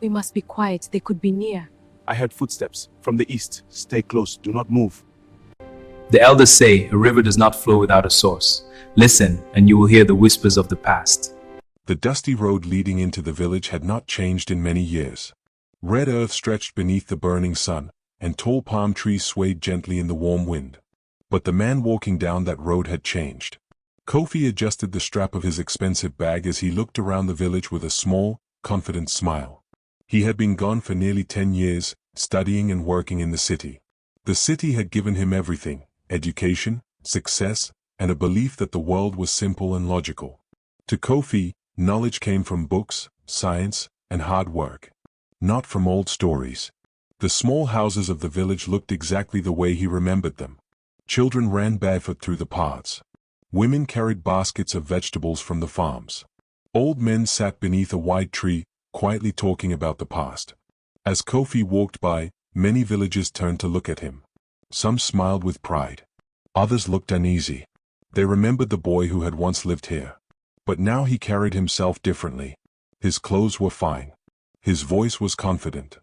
We must be quiet, they could be near. I heard footsteps from the east. Stay close, do not move. The elders say a river does not flow without a source. Listen, and you will hear the whispers of the past. The dusty road leading into the village had not changed in many years. Red earth stretched beneath the burning sun, and tall palm trees swayed gently in the warm wind. But the man walking down that road had changed. Kofi adjusted the strap of his expensive bag as he looked around the village with a small, confident smile. He had been gone for nearly 10 years, studying and working in the city. The city had given him everything: education, success, and a belief that the world was simple and logical. To Kofi, knowledge came from books, science, and hard work, not from old stories. The small houses of the village looked exactly the way he remembered them. Children ran barefoot through the paths. Women carried baskets of vegetables from the farms. Old men sat beneath a wide tree, quietly talking about the past. As Kofi walked by, many villagers turned to look at him. Some smiled with pride. Others looked uneasy. They remembered the boy who had once lived here. But now he carried himself differently. His clothes were fine. His voice was confident.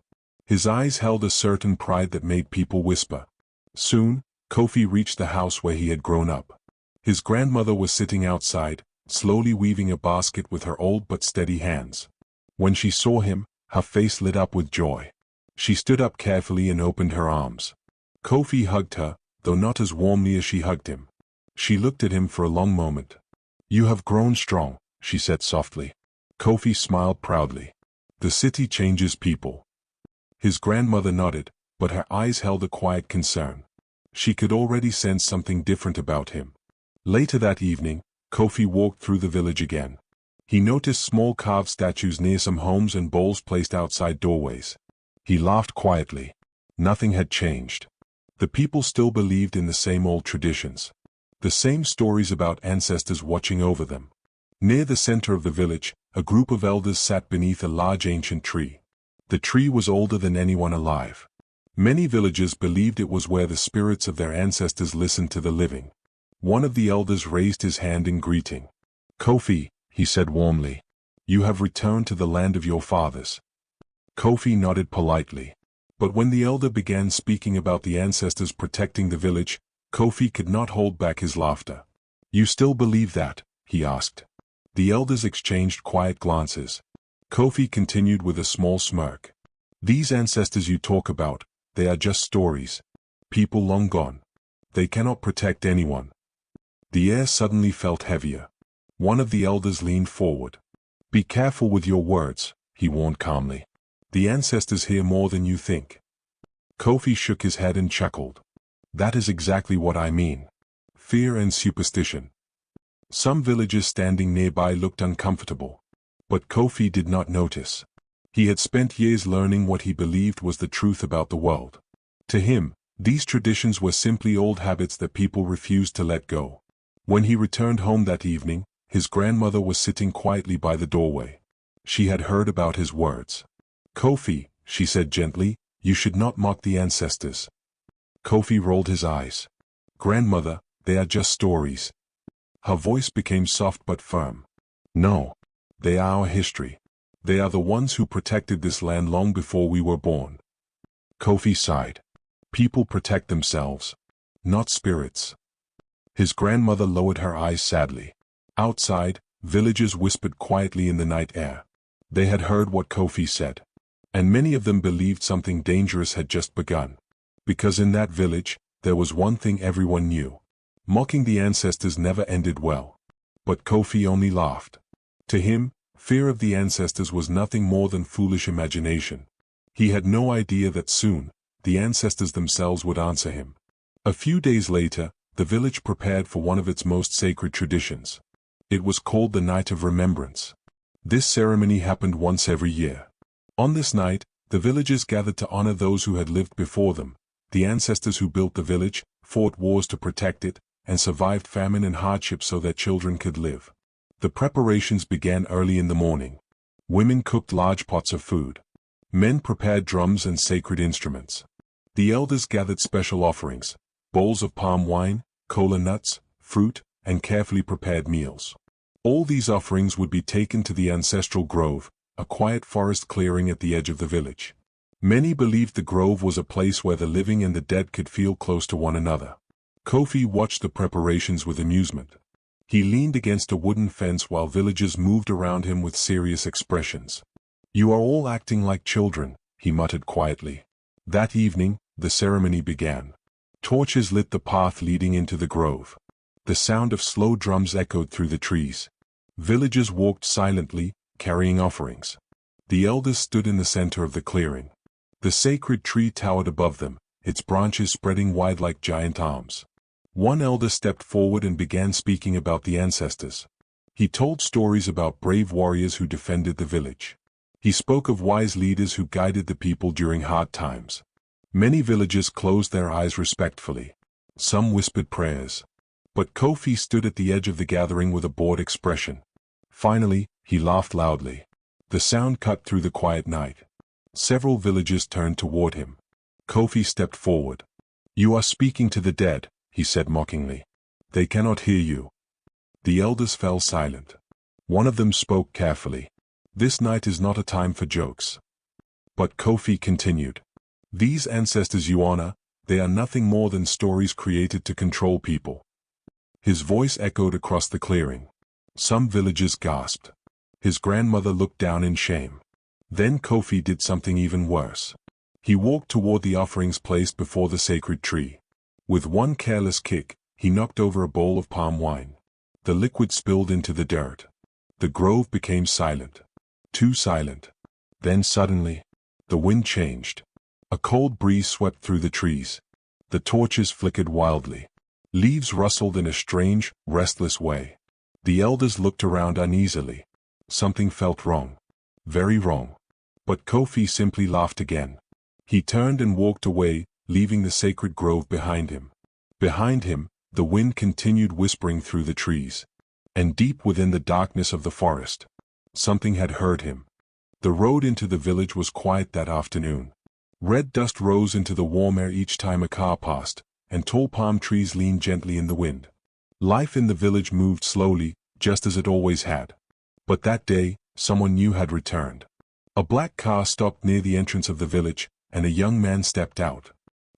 His eyes held a certain pride that made people whisper. Soon, Kofi reached the house where he had grown up. His grandmother was sitting outside, slowly weaving a basket with her old but steady hands. When she saw him, her face lit up with joy. She stood up carefully and opened her arms. Kofi hugged her, though not as warmly as she hugged him. She looked at him for a long moment. "You have grown strong," she said softly. Kofi smiled proudly. "The city changes people." His grandmother nodded, but her eyes held a quiet concern. She could already sense something different about him. Later that evening, Kofi walked through the village again. He noticed small carved statues near some homes and bowls placed outside doorways. He laughed quietly. Nothing had changed. The people still believed in the same old traditions. The same stories about ancestors watching over them. Near the center of the village, a group of elders sat beneath a large ancient tree. The tree was older than anyone alive. Many villagers believed it was where the spirits of their ancestors listened to the living. One of the elders raised his hand in greeting. "Kofi," he said warmly, "you have returned to the land of your fathers." Kofi nodded politely. But when the elder began speaking about the ancestors protecting the village, Kofi could not hold back his laughter. "You still believe that?" he asked. The elders exchanged quiet glances. Kofi continued with a small smirk. "These ancestors you talk about, they are just stories. People long gone. They cannot protect anyone." The air suddenly felt heavier. One of the elders leaned forward. "Be careful with your words," he warned calmly. "The ancestors hear more than you think." Kofi shook his head and chuckled. "That is exactly what I mean. Fear and superstition." Some villagers standing nearby looked uncomfortable. But Kofi did not notice. He had spent years learning what he believed was the truth about the world. To him, these traditions were simply old habits that people refused to let go. When he returned home that evening, his grandmother was sitting quietly by the doorway. She had heard about his words. "Kofi," she said gently, "you should not mock the ancestors." Kofi rolled his eyes. "Grandmother, they are just stories." Her voice became soft but firm. "No. They are our history. They are the ones who protected this land long before we were born." Kofi sighed. "People protect themselves, not spirits." His grandmother lowered her eyes sadly. Outside, villagers whispered quietly in the night air. They had heard what Kofi said. And many of them believed something dangerous had just begun. Because in that village, there was one thing everyone knew. Mocking the ancestors never ended well. But Kofi only laughed. To him, fear of the ancestors was nothing more than foolish imagination. He had no idea that soon, the ancestors themselves would answer him. A few days later, the village prepared for one of its most sacred traditions. It was called the Night of Remembrance. This ceremony happened once every year. On this night, the villagers gathered to honor those who had lived before them, the ancestors who built the village, fought wars to protect it, and survived famine and hardship so their children could live. The preparations began early in the morning. Women cooked large pots of food. Men prepared drums and sacred instruments. The elders gathered special offerings, bowls of palm wine, kola nuts, fruit, and carefully prepared meals. All these offerings would be taken to the ancestral grove, a quiet forest clearing at the edge of the village. Many believed the grove was a place where the living and the dead could feel close to one another. Kofi watched the preparations with amusement. He leaned against a wooden fence while villagers moved around him with serious expressions. "You are all acting like children," he muttered quietly. That evening, the ceremony began. Torches lit the path leading into the grove. The sound of slow drums echoed through the trees. Villagers walked silently, carrying offerings. The elders stood in the center of the clearing. The sacred tree towered above them, its branches spreading wide like giant arms. One elder stepped forward and began speaking about the ancestors. He told stories about brave warriors who defended the village. He spoke of wise leaders who guided the people during hard times. Many villagers closed their eyes respectfully. Some whispered prayers. But Kofi stood at the edge of the gathering with a bored expression. Finally, he laughed loudly. The sound cut through the quiet night. Several villagers turned toward him. Kofi stepped forward. "You are speaking to the dead," he said mockingly. "They cannot hear you." The elders fell silent. One of them spoke carefully. "This night is not a time for jokes." But Kofi continued. "These ancestors you honor, they are nothing more than stories created to control people." His voice echoed across the clearing. Some villagers gasped. His grandmother looked down in shame. Then Kofi did something even worse. He walked toward the offerings placed before the sacred tree. With one careless kick, he knocked over a bowl of palm wine. The liquid spilled into the dirt. The grove became silent. Too silent. Then suddenly, the wind changed. A cold breeze swept through the trees. The torches flickered wildly. Leaves rustled in a strange, restless way. The elders looked around uneasily. Something felt wrong. Very wrong. But Kofi simply laughed again. He turned and walked away, leaving the sacred grove behind him. Behind him, the wind continued whispering through the trees. And deep within the darkness of the forest, something had heard him. The road into the village was quiet that afternoon. Red dust rose into the warm air each time a car passed, and tall palm trees leaned gently in the wind. Life in the village moved slowly, just as it always had. But that day, someone new had returned. A black car stopped near the entrance of the village, and a young man stepped out.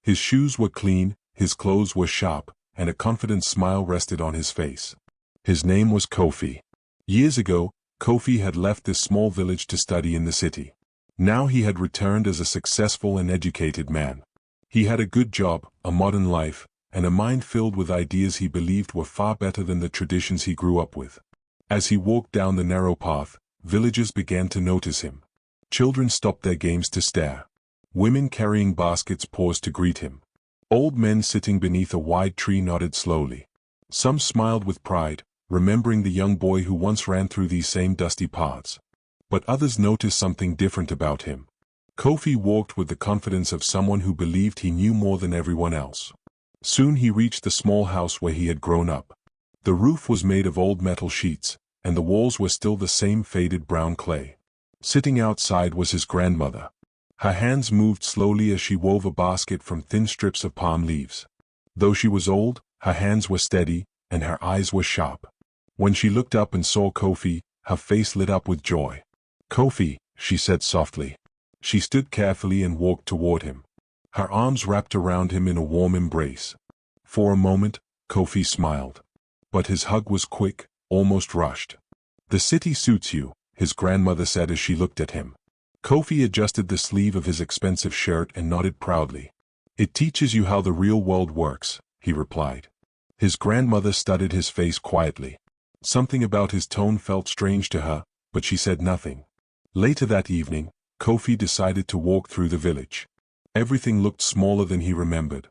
His shoes were clean, his clothes were sharp, and a confident smile rested on his face. His name was Kofi. Years ago, Kofi had left this small village to study in the city. Now he had returned as a successful and educated man. He had a good job, a modern life, and a mind filled with ideas he believed were far better than the traditions he grew up with. As he walked down the narrow path, villagers began to notice him. Children stopped their games to stare. Women carrying baskets paused to greet him. Old men sitting beneath a wide tree nodded slowly. Some smiled with pride, remembering the young boy who once ran through these same dusty paths. But others noticed something different about him. Kofi walked with the confidence of someone who believed he knew more than everyone else. Soon he reached the small house where he had grown up. The roof was made of old metal sheets, and the walls were still the same faded brown clay. Sitting outside was his grandmother. Her hands moved slowly as she wove a basket from thin strips of palm leaves. Though she was old, her hands were steady, and her eyes were sharp. When she looked up and saw Kofi, her face lit up with joy. "Kofi," she said softly. She stood carefully and walked toward him. Her arms wrapped around him in a warm embrace. For a moment, Kofi smiled. But his hug was quick, almost rushed. "The city suits you," his grandmother said as she looked at him. Kofi adjusted the sleeve of his expensive shirt and nodded proudly. "It teaches you how the real world works," he replied. His grandmother studied his face quietly. Something about his tone felt strange to her, but she said nothing. Later that evening, Kofi decided to walk through the village. Everything looked smaller than he remembered.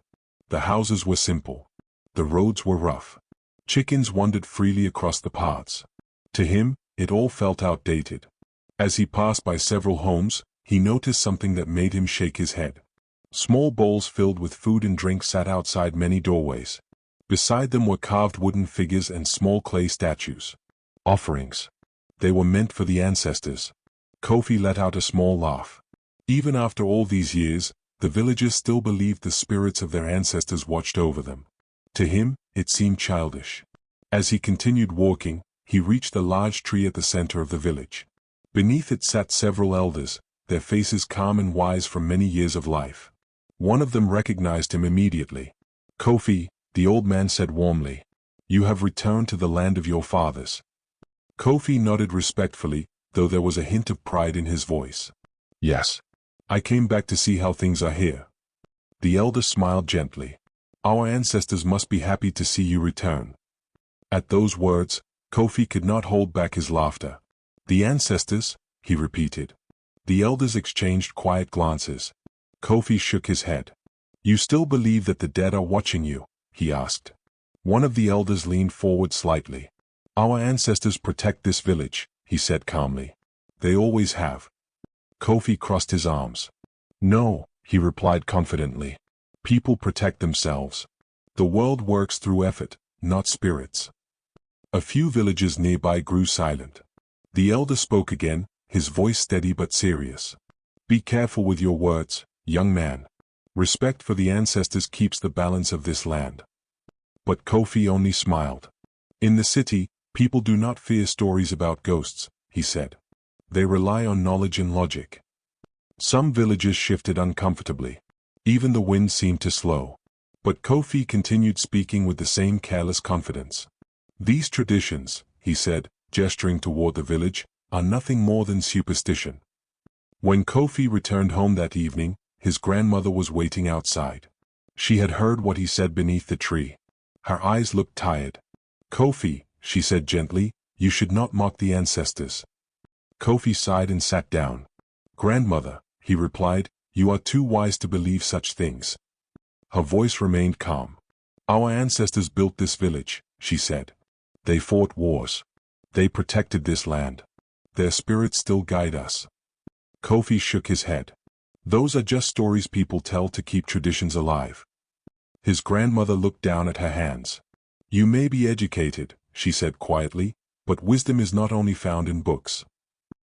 The houses were simple. The roads were rough. Chickens wandered freely across the paths. To him, it all felt outdated. As he passed by several homes, he noticed something that made him shake his head. Small bowls filled with food and drink sat outside many doorways. Beside them were carved wooden figures and small clay statues. Offerings. They were meant for the ancestors. Kofi let out a small laugh. Even after all these years, the villagers still believed the spirits of their ancestors watched over them. To him, it seemed childish. As he continued walking, he reached the large tree at the center of the village. Beneath it sat several elders, their faces calm and wise from many years of life. One of them recognized him immediately. "Kofi," the old man said warmly, "you have returned to the land of your fathers." Kofi nodded respectfully, though there was a hint of pride in his voice. "Yes. I came back to see how things are here." The elder smiled gently. "Our ancestors must be happy to see you return." At those words, Kofi could not hold back his laughter. "The ancestors?" he repeated. The elders exchanged quiet glances. Kofi shook his head. "You still believe that the dead are watching you?" he asked. One of the elders leaned forward slightly. "Our ancestors protect this village," he said calmly. "They always have." Kofi crossed his arms. "No," he replied confidently. "People protect themselves. The world works through effort, not spirits." A few villages nearby grew silent. The elder spoke again, his voice steady but serious. "Be careful with your words, young man. Respect for the ancestors keeps the balance of this land." But Kofi only smiled. "In the city, people do not fear stories about ghosts," he said. "They rely on knowledge and logic." Some villages shifted uncomfortably. Even the wind seemed to slow. But Kofi continued speaking with the same careless confidence. "These traditions," he said, gesturing toward the village, "are nothing more than superstition." When Kofi returned home that evening, his grandmother was waiting outside. She had heard what he said beneath the tree. Her eyes looked tired. "Kofi," she said gently, "you should not mock the ancestors." Kofi sighed and sat down. "Grandmother," he replied, "you are too wise to believe such things." Her voice remained calm. "Our ancestors built this village," she said. "They fought wars. They protected this land. Their spirits still guide us." Kofi shook his head. "Those are just stories people tell to keep traditions alive." His grandmother looked down at her hands. "You may be educated," she said quietly, "but wisdom is not only found in books."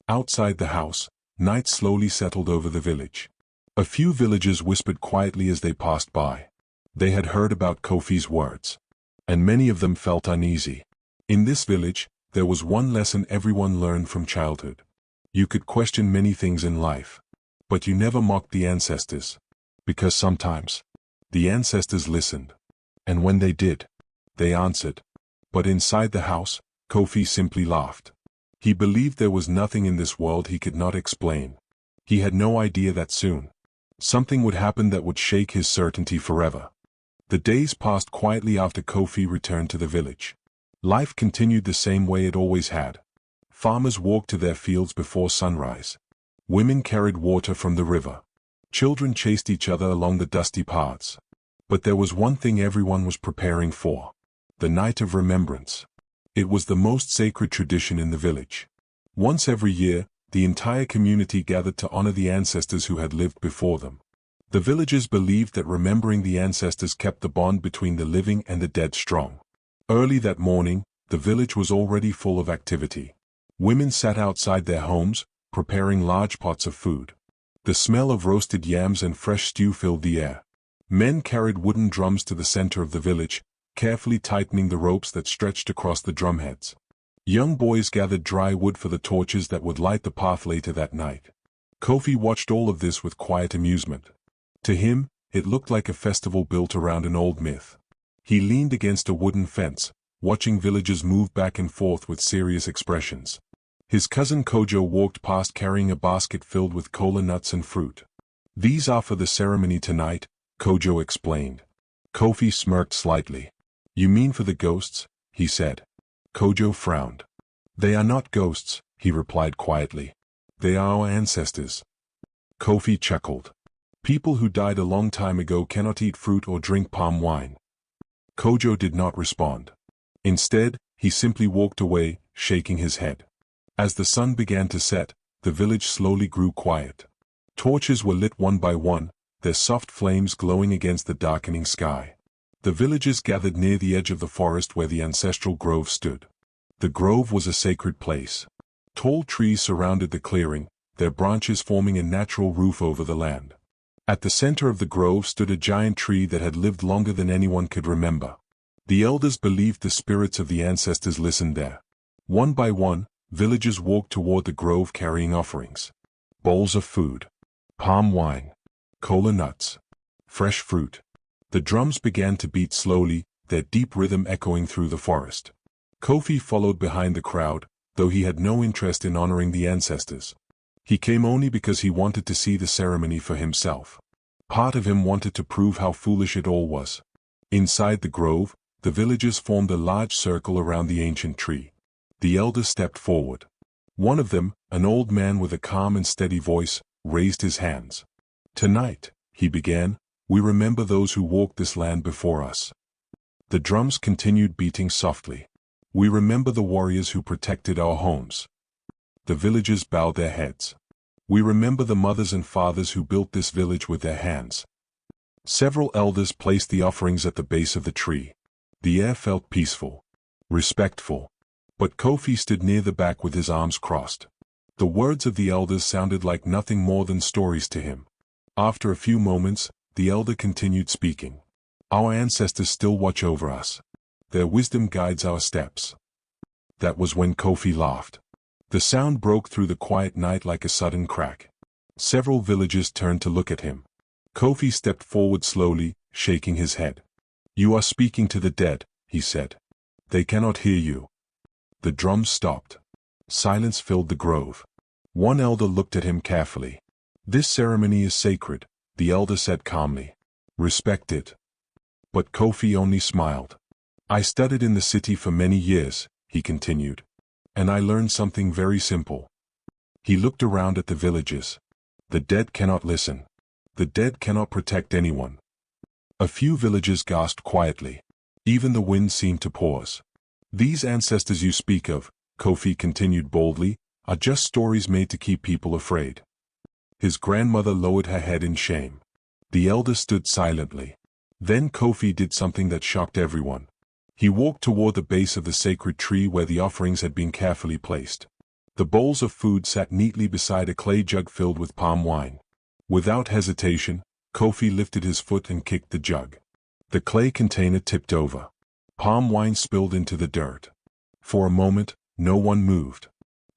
Outside the house, night slowly settled over the village. A few villagers whispered quietly as they passed by. They had heard about Kofi's words. And many of them felt uneasy. In this village, there was one lesson everyone learned from childhood. You could question many things in life. But you never mocked the ancestors. Because sometimes, the ancestors listened. And when they did, they answered. But inside the house, Kofi simply laughed. He believed there was nothing in this world he could not explain. He had no idea that soon, something would happen that would shake his certainty forever. The days passed quietly after Kofi returned to the village. Life continued the same way it always had. Farmers walked to their fields before sunrise. Women carried water from the river. Children chased each other along the dusty paths. But there was one thing everyone was preparing for: the night of remembrance. It was the most sacred tradition in the village. Once every year, the entire community gathered to honor the ancestors who had lived before them. The villagers believed that remembering the ancestors kept the bond between the living and the dead strong. Early that morning, the village was already full of activity. Women sat outside their homes, preparing large pots of food. The smell of roasted yams and fresh stew filled the air. Men carried wooden drums to the center of the village, carefully tightening the ropes that stretched across the drumheads. Young boys gathered dry wood for the torches that would light the path later that night. Kofi watched all of this with quiet amusement. To him, it looked like a festival built around an old myth. He leaned against a wooden fence, watching villagers move back and forth with serious expressions. His cousin Kojo walked past carrying a basket filled with kola nuts and fruit. "These are for the ceremony tonight," Kojo explained. Kofi smirked slightly. "You mean for the ghosts?" he said. Kojo frowned. "They are not ghosts," he replied quietly. "They are our ancestors." Kofi chuckled. "People who died a long time ago cannot eat fruit or drink palm wine." Kojo did not respond. Instead, he simply walked away, shaking his head. As the sun began to set, the village slowly grew quiet. Torches were lit one by one, their soft flames glowing against the darkening sky. The villagers gathered near the edge of the forest where the ancestral grove stood. The grove was a sacred place. Tall trees surrounded the clearing, their branches forming a natural roof over the land. At the center of the grove stood a giant tree that had lived longer than anyone could remember. The elders believed the spirits of the ancestors listened there. One by one, Villagers walked toward the grove carrying offerings. Bowls of food, palm wine, cola nuts, fresh fruit. The drums began to beat slowly, their deep rhythm echoing through the forest. Kofi followed behind the crowd, though he had no interest in honoring the ancestors. He came only because he wanted to see the ceremony for himself. Part of him wanted to prove how foolish it all was. Inside the grove, the villagers formed a large circle around the ancient tree. The elders stepped forward. One of them, an old man with a calm and steady voice, raised his hands. "Tonight," he began, "we remember those who walked this land before us." The drums continued beating softly. "We remember the warriors who protected our homes." The villagers bowed their heads. "We remember the mothers and fathers who built this village with their hands." Several elders placed the offerings at the base of the tree. The air felt peaceful, respectful. But Kofi stood near the back with his arms crossed. The words of the elders sounded like nothing more than stories to him. After a few moments, the elder continued speaking. "Our ancestors still watch over us. Their wisdom guides our steps." That was when Kofi laughed. The sound broke through the quiet night like a sudden crack. Several villagers turned to look at him. Kofi stepped forward slowly, shaking his head. "You are speaking to the dead," he said. "They cannot hear you." The drums stopped. Silence filled the grove. One elder looked at him carefully. "This ceremony is sacred," the elder said calmly. "Respect it." But Kofi only smiled. "I studied in the city for many years," he continued. "And I learned something very simple." He looked around at the villagers. The dead cannot listen. The dead cannot protect anyone. A few villagers gasped quietly. Even the wind seemed to pause. "These ancestors you speak of," Kofi continued boldly, "are just stories made to keep people afraid." His grandmother lowered her head in shame. The elders stood silently. Then Kofi did something that shocked everyone. He walked toward the base of the sacred tree where the offerings had been carefully placed. The bowls of food sat neatly beside a clay jug filled with palm wine. Without hesitation, Kofi lifted his foot and kicked the jug. The clay container tipped over. Palm wine spilled into the dirt. For a moment, no one moved.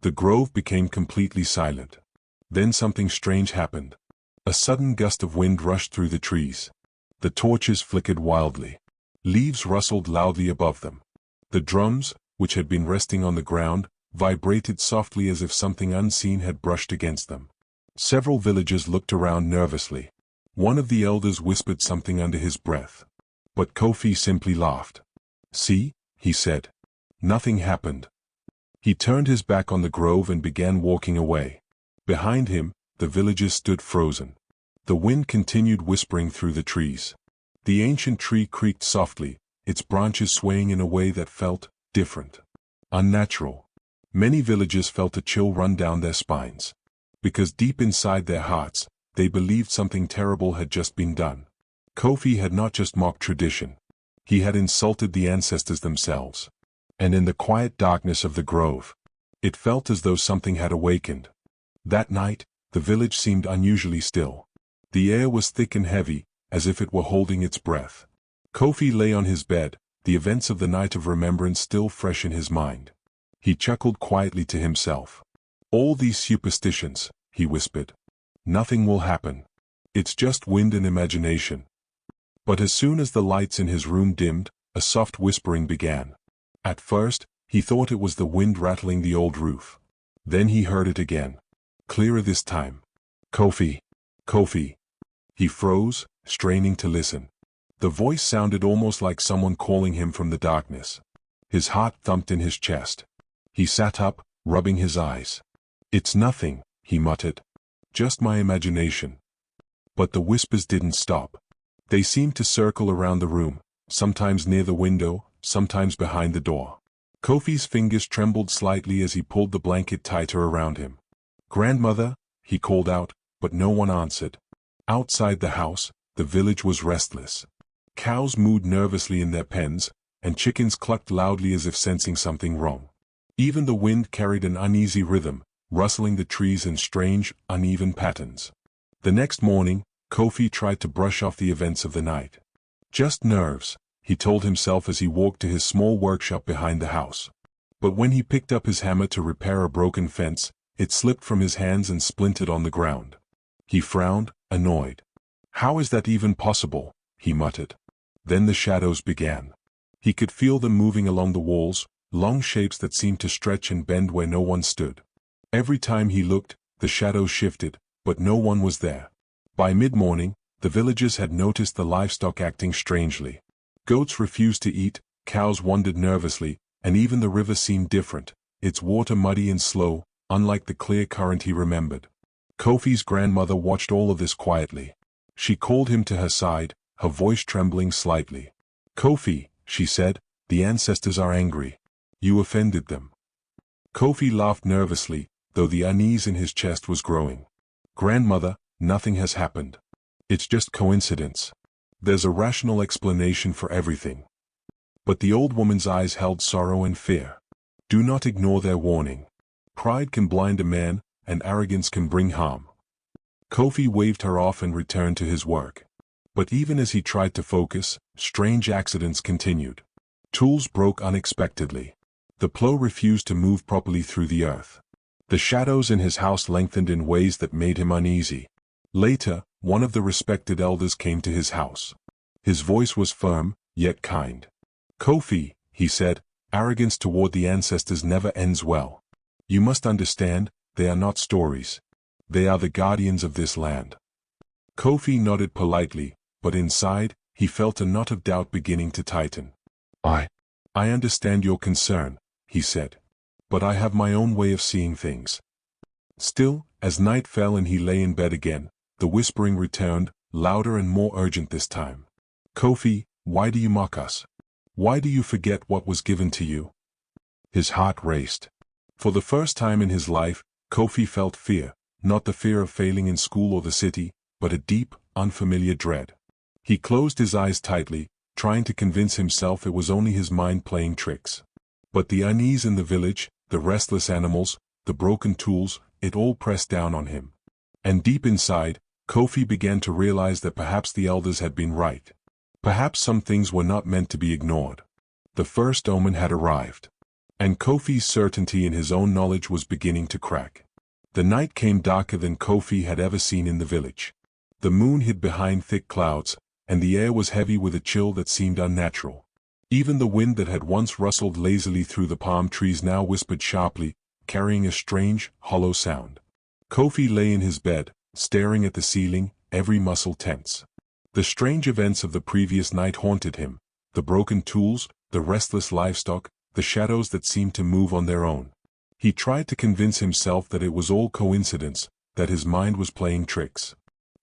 The grove became completely silent. Then something strange happened. A sudden gust of wind rushed through the trees. The torches flickered wildly. Leaves rustled loudly above them. The drums, which had been resting on the ground, vibrated softly as if something unseen had brushed against them. Several villagers looked around nervously. One of the elders whispered something under his breath. But Kofi simply laughed. "See," he said. "Nothing happened." He turned his back on the grove and began walking away. Behind him, the villagers stood frozen. The wind continued whispering through the trees. The ancient tree creaked softly, its branches swaying in a way that felt different, unnatural. Many villagers felt a chill run down their spines. Because deep inside their hearts, they believed something terrible had just been done. Kofi had not just mocked tradition. He had insulted the ancestors themselves. And in the quiet darkness of the grove, it felt as though something had awakened. That night, the village seemed unusually still. The air was thick and heavy, as if it were holding its breath. Kofi lay on his bed, the events of the night of remembrance still fresh in his mind. He chuckled quietly to himself. "All these superstitions," he whispered. "Nothing will happen. It's just wind and imagination." But as soon as the lights in his room dimmed, a soft whispering began. At first, he thought it was the wind rattling the old roof. Then he heard it again. Clearer this time. "Kofi! Kofi!" He froze, straining to listen. The voice sounded almost like someone calling him from the darkness. His heart thumped in his chest. He sat up, rubbing his eyes. "It's nothing," he muttered. "Just my imagination." But the whispers didn't stop. They seemed to circle around the room, sometimes near the window, sometimes behind the door. Kofi's fingers trembled slightly as he pulled the blanket tighter around him. "Grandmother," he called out, but no one answered. Outside the house, the village was restless. Cows mooed nervously in their pens, and chickens clucked loudly as if sensing something wrong. Even the wind carried an uneasy rhythm, rustling the trees in strange, uneven patterns. The next morning, Kofi tried to brush off the events of the night. "Just nerves," he told himself as he walked to his small workshop behind the house. But when he picked up his hammer to repair a broken fence, it slipped from his hands and splintered on the ground. He frowned, annoyed. "How is that even possible?" he muttered. Then the shadows began. He could feel them moving along the walls, long shapes that seemed to stretch and bend where no one stood. Every time he looked, the shadows shifted, but no one was there. By mid-morning, the villagers had noticed the livestock acting strangely. Goats refused to eat, cows wandered nervously, and even the river seemed different, its water muddy and slow, unlike the clear current he remembered. Kofi's grandmother watched all of this quietly. She called him to her side, her voice trembling slightly. "Kofi," she said, "the ancestors are angry. You offended them." Kofi laughed nervously, though the unease in his chest was growing. "Grandmother, nothing has happened. It's just coincidence. There's a rational explanation for everything." But the old woman's eyes held sorrow and fear. Do not ignore their warning. Pride can blind a man, and arrogance can bring harm. Kofi waved her off and returned to his work. But even as he tried to focus, strange accidents continued. Tools broke unexpectedly. The plow refused to move properly through the earth. The shadows in his house lengthened in ways that made him uneasy. Later, one of the respected elders came to his house. His voice was firm, yet kind. "Kofi," he said, "arrogance toward the ancestors never ends well. You must understand, they are not stories. They are the guardians of this land." Kofi nodded politely, but inside, he felt a knot of doubt beginning to tighten. I understand your concern," he said. "But I have my own way of seeing things." Still, as night fell and he lay in bed again, the whispering returned, louder and more urgent this time. "Kofi, why do you mock us? Why do you forget what was given to you?" His heart raced. For the first time in his life, Kofi felt fear, not the fear of failing in school or the city, but a deep, unfamiliar dread. He closed his eyes tightly, trying to convince himself it was only his mind playing tricks. But the unease in the village, the restless animals, the broken tools, it all pressed down on him. And deep inside, Kofi began to realize that perhaps the elders had been right. Perhaps some things were not meant to be ignored. The first omen had arrived. And Kofi's certainty in his own knowledge was beginning to crack. The night came darker than Kofi had ever seen in the village. The moon hid behind thick clouds, and the air was heavy with a chill that seemed unnatural. Even the wind that had once rustled lazily through the palm trees now whispered sharply, carrying a strange, hollow sound. Kofi lay in his bed, staring at the ceiling, every muscle tense. The strange events of the previous night haunted him, the broken tools, the restless livestock, the shadows that seemed to move on their own. He tried to convince himself that it was all coincidence, that his mind was playing tricks.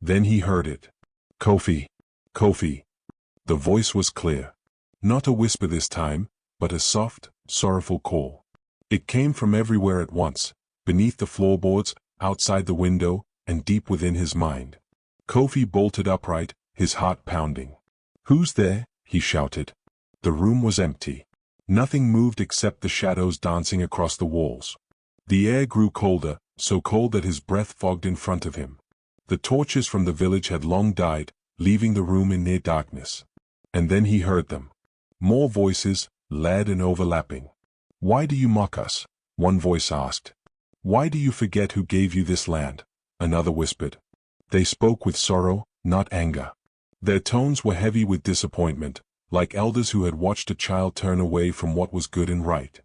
Then he heard it. "Kofi! Kofi!" The voice was clear. Not a whisper this time, but a soft, sorrowful call. It came from everywhere at once, beneath the floorboards, outside the window, and deep within his mind. Kofi bolted upright, his heart pounding. "Who's there?" he shouted. The room was empty. Nothing moved except the shadows dancing across the walls. The air grew colder, so cold that his breath fogged in front of him. The torches from the village had long died, leaving the room in near darkness. And then he heard them. More voices, loud and overlapping. "Why do you mock us?" one voice asked. "Why do you forget who gave you this land?" another whispered. They spoke with sorrow, not anger. Their tones were heavy with disappointment, like elders who had watched a child turn away from what was good and right.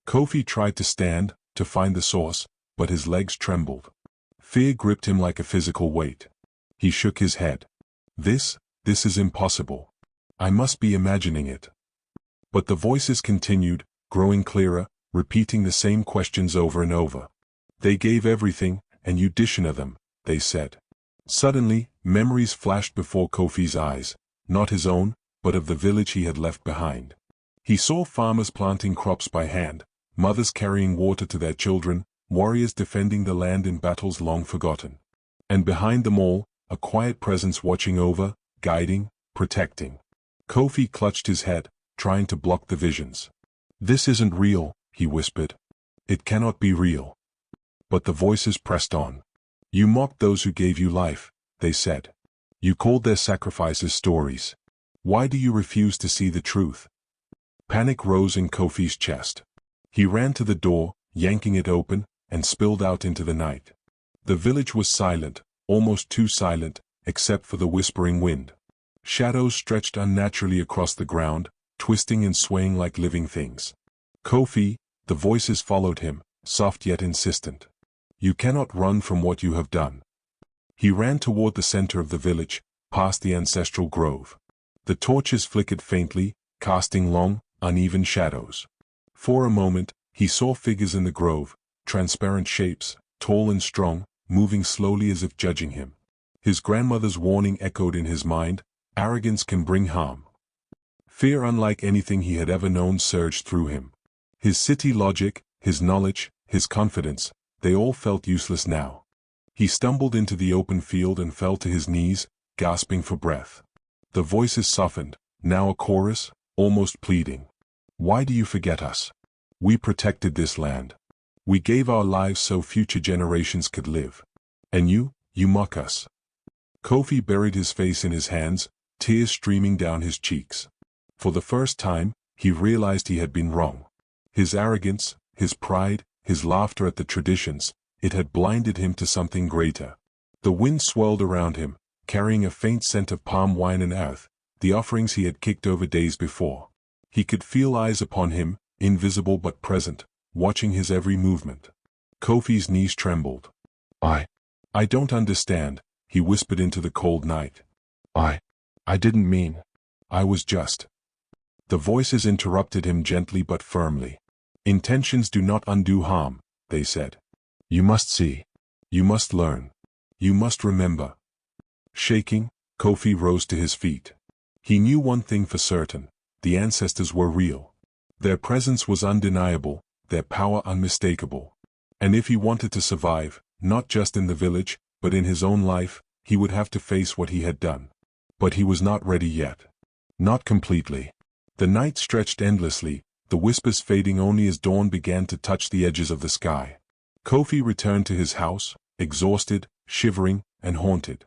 Kofi tried to stand, to find the source, but his legs trembled. Fear gripped him like a physical weight. He shook his head. This is impossible. I must be imagining it." But the voices continued, growing clearer, repeating the same questions over and over. "They gave everything, and you dishonor them," they said. Suddenly, memories flashed before Kofi's eyes, not his own, but of the village he had left behind. He saw farmers planting crops by hand, mothers carrying water to their children, warriors defending the land in battles long forgotten. And behind them all, a quiet presence watching over, guiding, protecting. Kofi clutched his head, trying to block the visions. "This isn't real," he whispered. "It cannot be real." But the voices pressed on. "You mocked those who gave you life," they said. "You called their sacrifices stories. Why do you refuse to see the truth?" Panic rose in Kofi's chest. He ran to the door, yanking it open, and spilled out into the night. The village was silent, almost too silent, except for the whispering wind. Shadows stretched unnaturally across the ground, twisting and swaying like living things. Kofi, the voices followed him, soft yet insistent. You cannot run from what you have done. He ran toward the center of the village, past the ancestral grove. The torches flickered faintly, casting long, uneven shadows. For a moment, he saw figures in the grove, transparent shapes, tall and strong, moving slowly as if judging him. His grandmother's warning echoed in his mind, arrogance can bring harm. Fear unlike anything he had ever known surged through him. His city logic, his knowledge, his confidence, they all felt useless now. He stumbled into the open field and fell to his knees, gasping for breath. The voices softened, now a chorus, almost pleading. Why do you forget us? We protected this land. We gave our lives so future generations could live. And you mock us. Kofi buried his face in his hands, tears streaming down his cheeks. For the first time, he realized he had been wrong. His arrogance, his pride, his laughter at the traditions, it had blinded him to something greater. The wind swirled around him, carrying a faint scent of palm wine and earth, the offerings he had kicked over days before. He could feel eyes upon him, invisible but present, watching his every movement. Kofi's knees trembled. I don't understand, he whispered into the cold night. I didn't mean. I was just. The voices interrupted him gently but firmly. Intentions do not undo harm, they said. You must see. You must learn. You must remember. Shaking, Kofi rose to his feet. He knew one thing for certain, the ancestors were real. Their presence was undeniable, their power unmistakable. And if he wanted to survive, not just in the village, but in his own life, he would have to face what he had done. But he was not ready yet. Not completely. The night stretched endlessly, the whispers fading only as dawn began to touch the edges of the sky. Kofi returned to his house, exhausted, shivering, and haunted.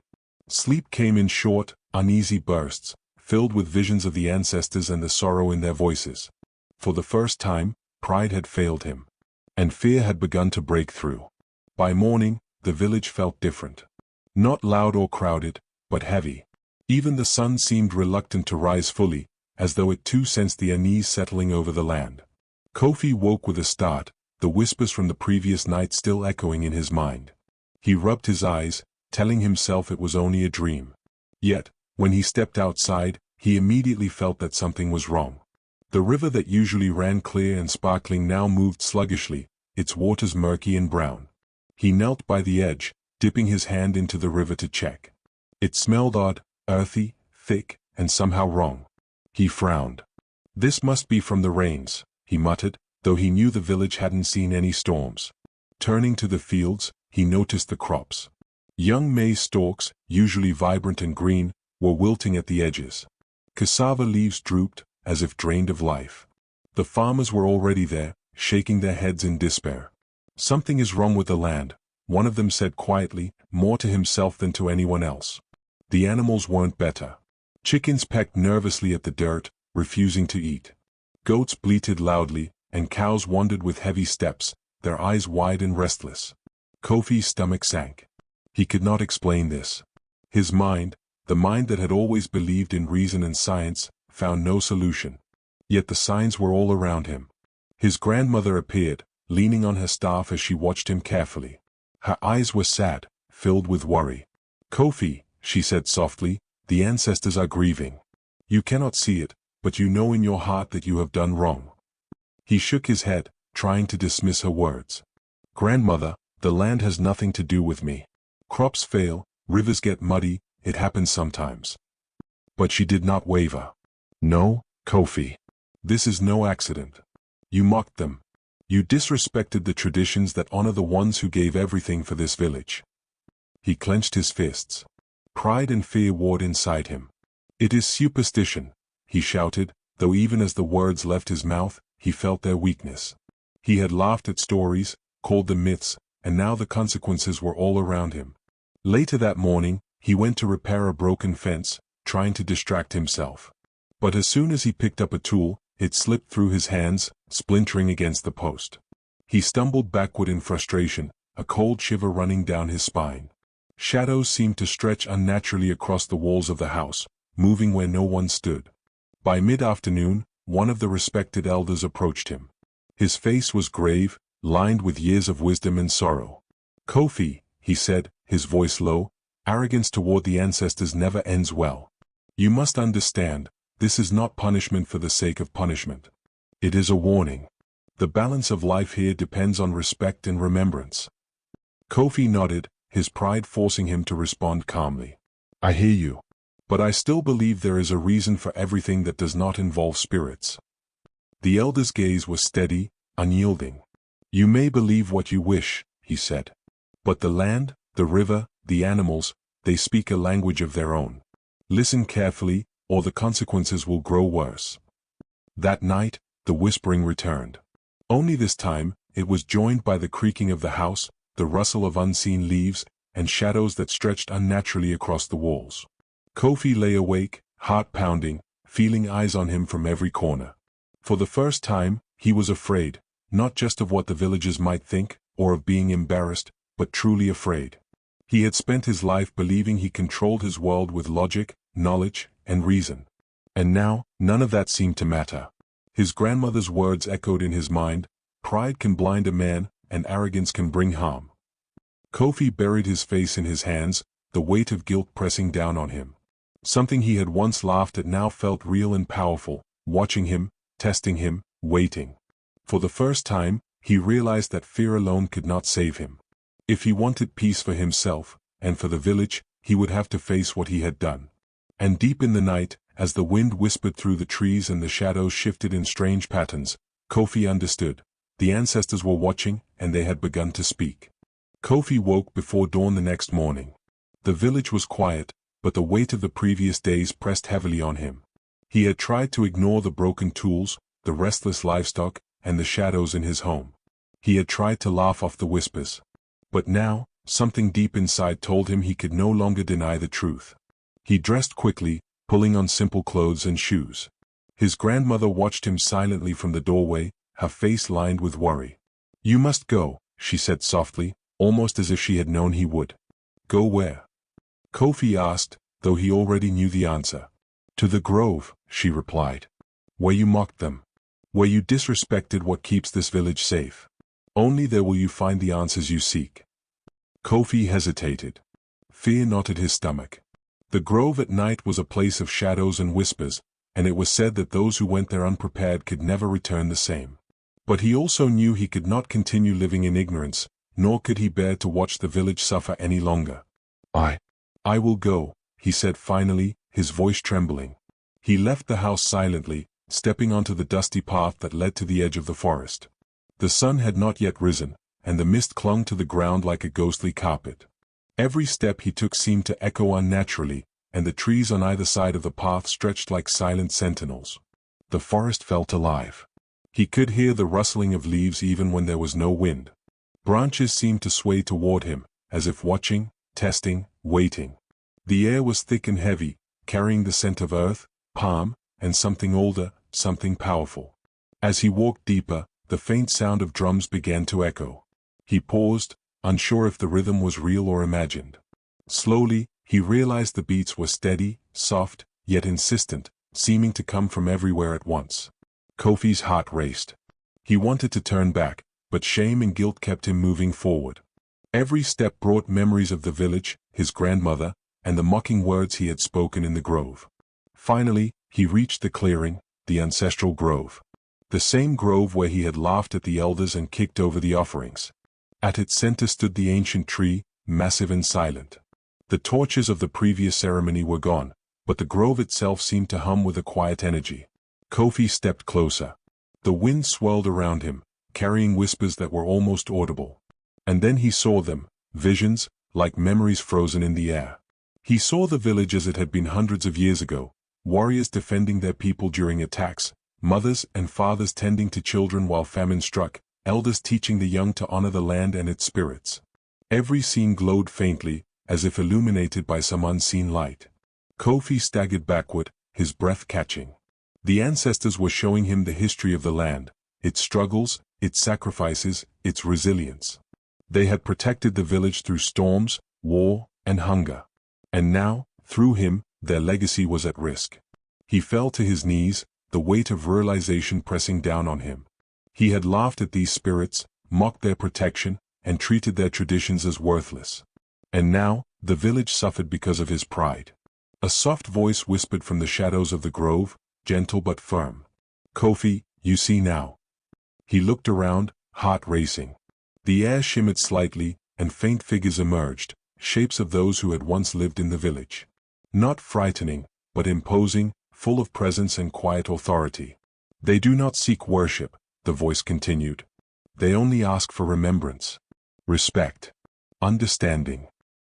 Sleep came in short, uneasy bursts, filled with visions of the ancestors and the sorrow in their voices. For the first time, pride had failed him. And fear had begun to break through. By morning, the village felt different. Not loud or crowded, but heavy. Even the sun seemed reluctant to rise fully, as though it too sensed the unease settling over the land. Kofi woke with a start, the whispers from the previous night still echoing in his mind. He rubbed his eyes, telling himself it was only a dream. Yet, when he stepped outside, he immediately felt that something was wrong. The river that usually ran clear and sparkling now moved sluggishly, its waters murky and brown. He knelt by the edge, dipping his hand into the river to check. It smelled odd, earthy, thick, and somehow wrong. He frowned. This must be from the rains, he muttered, though he knew the village hadn't seen any storms. Turning to the fields, he noticed the crops. Young maize stalks, usually vibrant and green, were wilting at the edges. Cassava leaves drooped, as if drained of life. The farmers were already there, shaking their heads in despair. Something is wrong with the land, one of them said quietly, more to himself than to anyone else. The animals weren't better. Chickens pecked nervously at the dirt, refusing to eat. Goats bleated loudly, and cows wandered with heavy steps, their eyes wide and restless. Kofi's stomach sank. He could not explain this. His mind, the mind that had always believed in reason and science, found no solution. Yet the signs were all around him. His grandmother appeared, leaning on her staff as she watched him carefully. Her eyes were sad, filled with worry. Kofi, she said softly, the ancestors are grieving. You cannot see it, but you know in your heart that you have done wrong. He shook his head, trying to dismiss her words. Grandmother, the land has nothing to do with me. Crops fail, rivers get muddy, it happens sometimes. But she did not waver. No, Kofi. This is no accident. You mocked them. You disrespected the traditions that honor the ones who gave everything for this village. He clenched his fists. Pride and fear warred inside him. It is superstition, he shouted, though even as the words left his mouth, he felt their weakness. He had laughed at stories, called them myths, and now the consequences were all around him. Later that morning, he went to repair a broken fence, trying to distract himself. But as soon as he picked up a tool, It slipped through his hands, splintering against the post. He stumbled backward in frustration, a cold shiver running down his spine. Shadows seemed to stretch unnaturally across the walls of the house, moving where no one stood. By mid-afternoon, one of the respected elders approached him. His face was grave, lined with years of wisdom and sorrow. "Kofi," he said, his voice low, "arrogance toward the ancestors never ends well. You must understand, this is not punishment for the sake of punishment. It is a warning. The balance of life here depends on respect and remembrance." Kofi nodded, his pride forcing him to respond calmly. "I hear you. But I still believe there is a reason for everything that does not involve spirits." The elder's gaze was steady, unyielding. "You may believe what you wish," he said. "But the land, the river, the animals, they speak a language of their own. Listen carefully, or the consequences will grow worse." That night, the whispering returned. Only this time, it was joined by the creaking of the house, the rustle of unseen leaves, and shadows that stretched unnaturally across the walls. Kofi lay awake, heart pounding, feeling eyes on him from every corner. For the first time, he was afraid, not just of what the villagers might think, or of being embarrassed, but truly afraid. He had spent his life believing he controlled his world with logic, knowledge, and reason. And now, none of that seemed to matter. His grandmother's words echoed in his mind: "Pride can blind a man, and arrogance can bring harm." Kofi buried his face in his hands, the weight of guilt pressing down on him. Something he had once laughed at now felt real and powerful, watching him, testing him, waiting. For the first time, he realized that fear alone could not save him. If he wanted peace for himself, and for the village, he would have to face what he had done. And deep in the night, as the wind whispered through the trees and the shadows shifted in strange patterns, Kofi understood. The ancestors were watching, and they had begun to speak. Kofi woke before dawn the next morning. The village was quiet, but the weight of the previous days pressed heavily on him. He had tried to ignore the broken tools, the restless livestock, and the shadows in his home. He had tried to laugh off the whispers. But now, something deep inside told him he could no longer deny the truth. He dressed quickly, pulling on simple clothes and shoes. His grandmother watched him silently from the doorway, her face lined with worry. "You must go," she said softly, almost as if she had known he would. "Go where?" Kofi asked, though he already knew the answer. "To the grove," she replied. "Where you mocked them. Where you disrespected what keeps this village safe. Only there will you find the answers you seek." Kofi hesitated. Fear knotted his stomach. The grove at night was a place of shadows and whispers, and it was said that those who went there unprepared could never return the same. But he also knew he could not continue living in ignorance, nor could he bear to watch the village suffer any longer. I will go," he said finally, his voice trembling. He left the house silently, stepping onto the dusty path that led to the edge of the forest. The sun had not yet risen, and the mist clung to the ground like a ghostly carpet. Every step he took seemed to echo unnaturally, and the trees on either side of the path stretched like silent sentinels. The forest felt alive. He could hear the rustling of leaves even when there was no wind. Branches seemed to sway toward him, as if watching, testing, waiting. The air was thick and heavy, carrying the scent of earth, palm, and something older, something powerful. As he walked deeper, the faint sound of drums began to echo. He paused, unsure if the rhythm was real or imagined. Slowly, he realized the beats were steady, soft, yet insistent, seeming to come from everywhere at once. Kofi's heart raced. He wanted to turn back, but shame and guilt kept him moving forward. Every step brought memories of the village, his grandmother, and the mocking words he had spoken in the grove. Finally, he reached the clearing, the ancestral grove. The same grove where he had laughed at the elders and kicked over the offerings. At its center stood the ancient tree, massive and silent. The torches of the previous ceremony were gone, but the grove itself seemed to hum with a quiet energy. Kofi stepped closer. The wind swirled around him, carrying whispers that were almost audible. And then he saw them, visions, like memories frozen in the air. He saw the village as it had been hundreds of years ago, warriors defending their people during attacks, mothers and fathers tending to children while famine struck, elders teaching the young to honor the land and its spirits. Every scene glowed faintly, as if illuminated by some unseen light. Kofi staggered backward, his breath catching. The ancestors were showing him the history of the land, its struggles, its sacrifices, its resilience. They had protected the village through storms, war, and hunger. And now, through him, their legacy was at risk. He fell to his knees, the weight of realization pressing down on him. He had laughed at these spirits, mocked their protection, and treated their traditions as worthless. And now, the village suffered because of his pride. A soft voice whispered from the shadows of the grove, gentle but firm. "Kofi, you see now." He looked around, heart racing. The air shimmered slightly, and faint figures emerged, shapes of those who had once lived in the village. Not frightening, but imposing, full of presence and quiet authority. "They do not seek worship," the voice continued. "They only ask for remembrance, respect, understanding.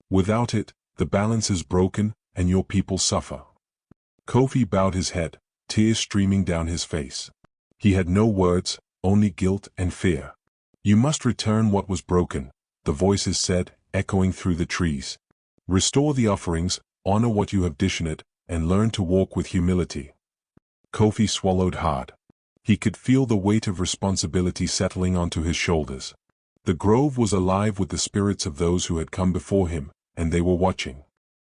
Without it, the balance is broken, and your people suffer." Kofi bowed his head, tears streaming down his face. He had no words, only guilt and fear. "You must return what was broken," the voices said, echoing through the trees. "Restore the offerings, honor what you have dishonored, and learn to walk with humility." Kofi swallowed hard. He could feel the weight of responsibility settling onto his shoulders. The grove was alive with the spirits of those who had come before him, and they were watching,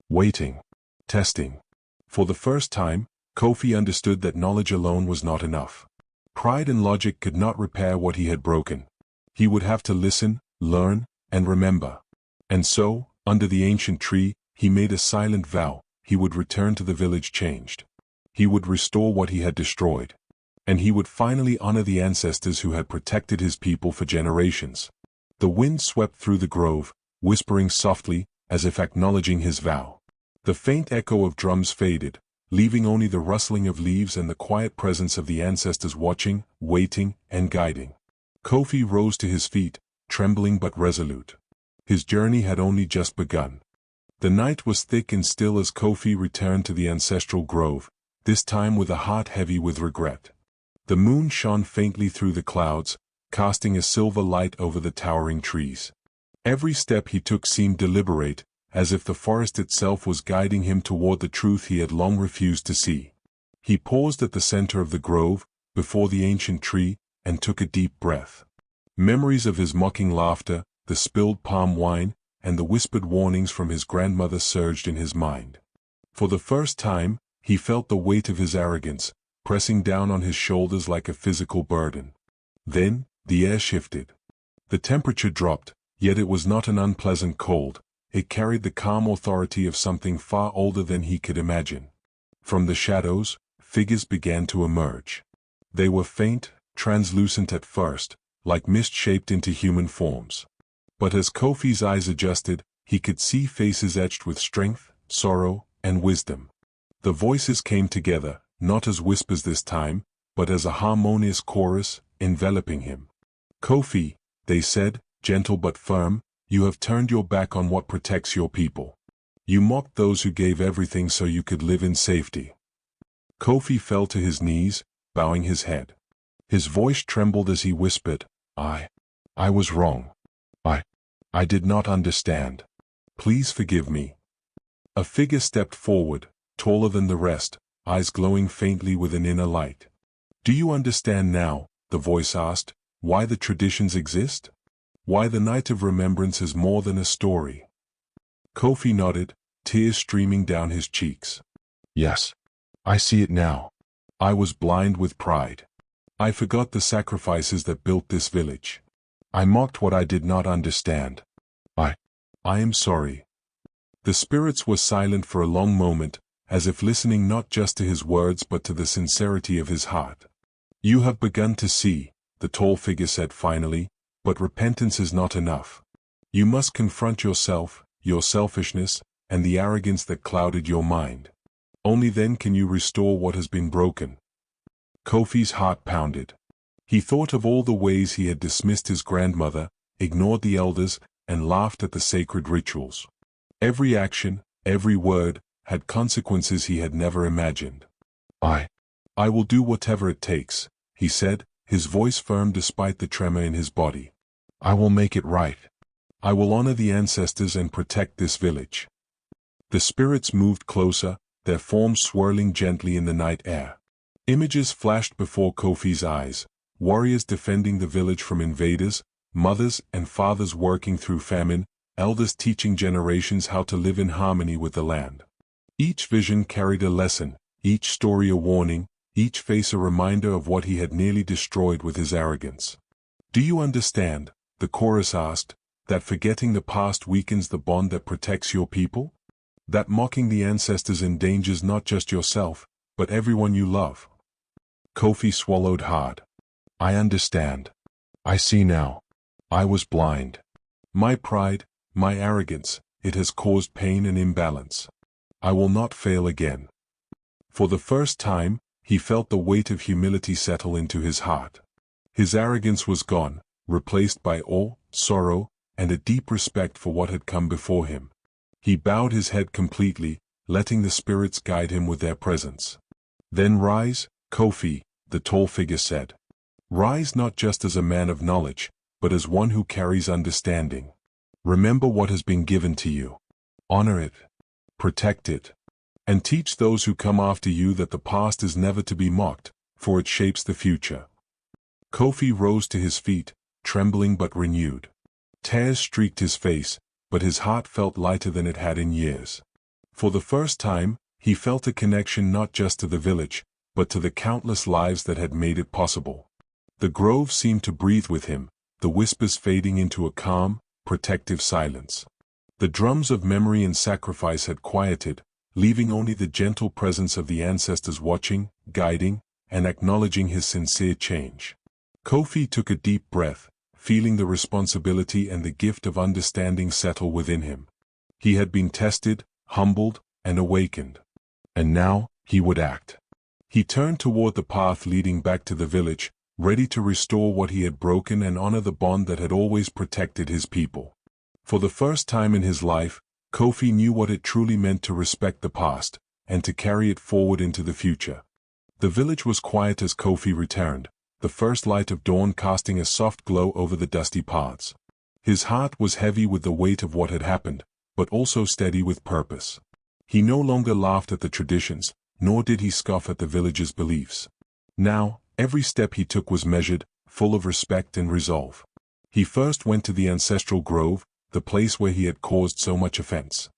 waiting, testing. For the first time, Kofi understood that knowledge alone was not enough. Pride and logic could not repair what he had broken. He would have to listen, learn, and remember. And so, under the ancient tree, he made a silent vow: he would return to the village changed. He would restore what he had destroyed. And he would finally honor the ancestors who had protected his people for generations. The wind swept through the grove, whispering softly, as if acknowledging his vow. The faint echo of drums faded, leaving only the rustling of leaves and the quiet presence of the ancestors watching, waiting, and guiding. Kofi rose to his feet, trembling but resolute. His journey had only just begun. The night was thick and still as Kofi returned to the ancestral grove, this time with a heart heavy with regret. The moon shone faintly through the clouds, casting a silver light over the towering trees. Every step he took seemed deliberate, as if the forest itself was guiding him toward the truth he had long refused to see. He paused at the center of the grove, before the ancient tree, and took a deep breath. Memories of his mocking laughter, the spilled palm wine, and the whispered warnings from his grandmother surged in his mind. For the first time, he felt the weight of his arrogance, pressing down on his shoulders like a physical burden. Then, the air shifted. The temperature dropped, yet it was not an unpleasant cold. It carried the calm authority of something far older than he could imagine. From the shadows, figures began to emerge. They were faint, translucent at first, like mist shaped into human forms. But as Kofi's eyes adjusted, he could see faces etched with strength, sorrow, and wisdom. The voices came together, not as whispers this time, but as a harmonious chorus, enveloping him. "Kofi," they said, gentle but firm, "you have turned your back on what protects your people. You mocked those who gave everything so you could live in safety." Kofi fell to his knees, bowing his head. His voice trembled as he whispered, I was wrong. I did not understand. Please forgive me." A figure stepped forward, taller than the rest, eyes glowing faintly with an inner light. "Do you understand now," the voice asked, "why the traditions exist? Why the night of remembrance is more than a story?" Kofi nodded, tears streaming down his cheeks. "Yes, I see it now. I was blind with pride. I forgot the sacrifices that built this village. I mocked what I did not understand. I am sorry." The spirits were silent for a long moment, as if listening not just to his words but to the sincerity of his heart. "You have begun to see," the tall figure said finally, "but repentance is not enough. You must confront yourself, your selfishness, and the arrogance that clouded your mind. Only then can you restore what has been broken." Kofi's heart pounded. He thought of all the ways he had dismissed his grandmother, ignored the elders, and laughed at the sacred rituals. Every action, every word, had consequences he had never imagined. I will do whatever it takes," he said, his voice firm despite the tremor in his body. "I will make it right. I will honor the ancestors and protect this village." The spirits moved closer, their forms swirling gently in the night air. Images flashed before Kofi's eyes, warriors defending the village from invaders, mothers and fathers working through famine, elders teaching generations how to live in harmony with the land. Each vision carried a lesson, each story a warning, each face a reminder of what he had nearly destroyed with his arrogance. "Do you understand," the chorus asked, "that forgetting the past weakens the bond that protects your people? That mocking the ancestors endangers not just yourself, but everyone you love?" Kofi swallowed hard. "I understand. I see now. I was blind. My pride, my arrogance, it has caused pain and imbalance. I will not fail again." For the first time, he felt the weight of humility settle into his heart. His arrogance was gone, replaced by awe, sorrow, and a deep respect for what had come before him. He bowed his head completely, letting the spirits guide him with their presence. "Then rise, Kofi," the tall figure said. "Rise not just as a man of knowledge, but as one who carries understanding. Remember what has been given to you. Honor it. Protect it. And teach those who come after you that the past is never to be mocked, for it shapes the future." Kofi rose to his feet, trembling but renewed. Tears streaked his face, but his heart felt lighter than it had in years. For the first time, he felt a connection not just to the village, but to the countless lives that had made it possible. The grove seemed to breathe with him, the whispers fading into a calm, protective silence. The drums of memory and sacrifice had quieted, leaving only the gentle presence of the ancestors watching, guiding, and acknowledging his sincere change. Kofi took a deep breath, feeling the responsibility and the gift of understanding settle within him. He had been tested, humbled, and awakened. And now, he would act. He turned toward the path leading back to the village, ready to restore what he had broken and honor the bond that had always protected his people. For the first time in his life, Kofi knew what it truly meant to respect the past, and to carry it forward into the future. The village was quiet as Kofi returned, the first light of dawn casting a soft glow over the dusty paths. His heart was heavy with the weight of what had happened, but also steady with purpose. He no longer laughed at the traditions, nor did he scoff at the village's beliefs. Now, every step he took was measured, full of respect and resolve. He first went to the ancestral grove, the place where he had caused so much offense.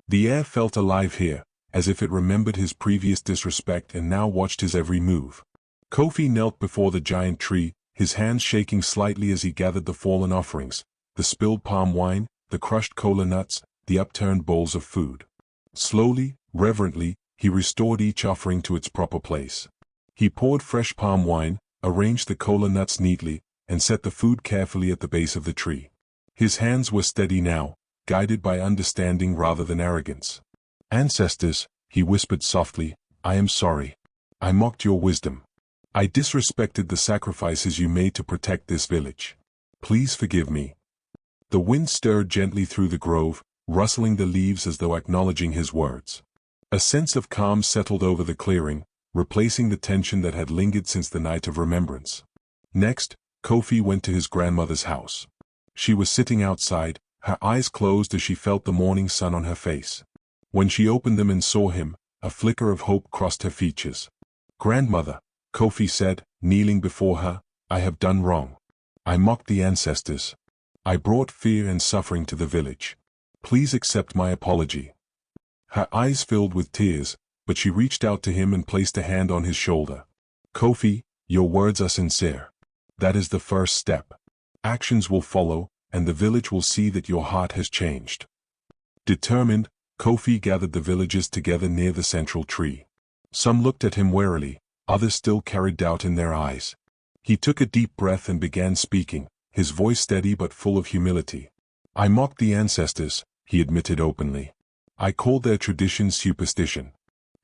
The air felt alive here, as if it remembered his previous disrespect and now watched his every move. Kofi knelt before the giant tree, his hands shaking slightly as he gathered the fallen offerings, the spilled palm wine, the crushed kola nuts, the upturned bowls of food. Slowly, reverently, he restored each offering to its proper place. He poured fresh palm wine, arranged the kola nuts neatly, and set the food carefully at the base of the tree. His hands were steady now, guided by understanding rather than arrogance. "Ancestors," he whispered softly, "I am sorry. I mocked your wisdom. I disrespected the sacrifices you made to protect this village. Please forgive me." The wind stirred gently through the grove, rustling the leaves as though acknowledging his words. A sense of calm settled over the clearing, replacing the tension that had lingered since the night of remembrance. Next, Kofi went to his grandmother's house. She was sitting outside, her eyes closed as she felt the morning sun on her face. When she opened them and saw him, a flicker of hope crossed her features. "Grandmother," Kofi said, kneeling before her, "I have done wrong. I mocked the ancestors. I brought fear and suffering to the village. Please accept my apology." Her eyes filled with tears, but she reached out to him and placed a hand on his shoulder. "Kofi, your words are sincere. That is the first step. Actions will follow, and the village will see that your heart has changed." Determined, Kofi gathered the villagers together near the central tree. Some looked at him warily, others still carried doubt in their eyes. He took a deep breath and began speaking, his voice steady but full of humility. "I mocked the ancestors," he admitted openly. "I called their traditions superstition.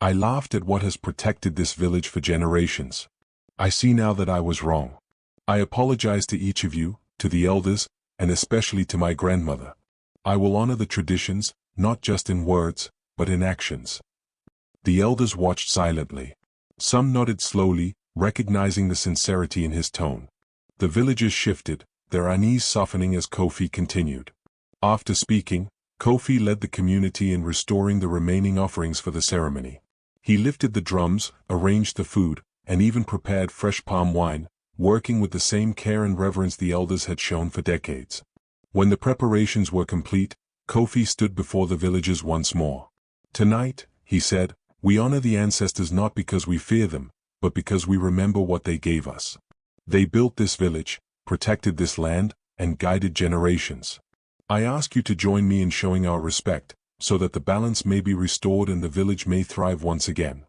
I laughed at what has protected this village for generations. I see now that I was wrong. I apologize to each of you, to the elders, and especially to my grandmother. I will honor the traditions, not just in words, but in actions." The elders watched silently. Some nodded slowly, recognizing the sincerity in his tone. The villagers shifted, their unease softening as Kofi continued. After speaking, Kofi led the community in restoring the remaining offerings for the ceremony. He lifted the drums, arranged the food, and even prepared fresh palm wine, working with the same care and reverence the elders had shown for decades. When the preparations were complete, Kofi stood before the villagers once more. "Tonight," he said, "we honor the ancestors not because we fear them, but because we remember what they gave us. They built this village, protected this land, and guided generations. I ask you to join me in showing our respect, so that the balance may be restored and the village may thrive once again."